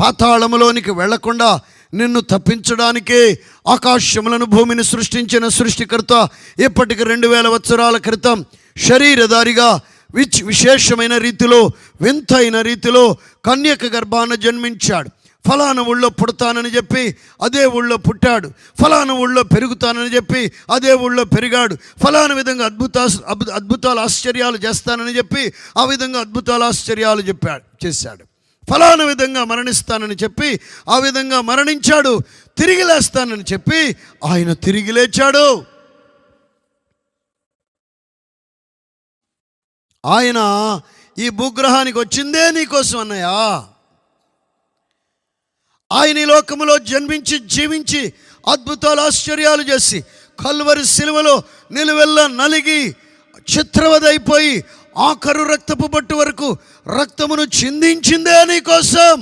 పాతాళములోనికి వెళ్లకుండా నిన్ను తప్పించడానికే ఆకాశములను భూమిని సృష్టించిన సృష్టికర్త ఇప్పటికి 2000 సంవత్సరాల క్రితం శరీరధారిగా విశేషమైన రీతిలో, వింతైన రీతిలో కన్యక గర్భాన జన్మించాడు. ఫలానా ఊళ్ళో పుడతానని చెప్పి అదే ఊళ్ళో పుట్టాడు. ఫలానా ఊళ్ళో పెరుగుతానని చెప్పి అదే ఊళ్ళో పెరిగాడు. ఫలానా విధంగా అద్భుతాలు ఆశ్చర్యాలు చేస్తానని చెప్పి ఆ విధంగా అద్భుతాలు ఆశ్చర్యాలు చేశాడు. ఫలానా విధంగా మరణిస్తానని చెప్పి ఆ విధంగా మరణించాడు. తిరిగి లేస్తానని చెప్పి ఆయన తిరిగి లేచాడు. ఆయన ఈ భూగ్రహానికి వచ్చిందే నీకోసం అన్నయ్యా. ఆయన ఈ లోకములో జన్మించి జీవించి అద్భుతాలు ఆశ్చర్యాలు చేసి కల్వరి సిలువలో నిలువెల్లా నలిగి చిత్రవదైపోయి ఆఖరు రక్తపు బొట్టు వరకు రక్తమును చిందించిందే నీ కోసం.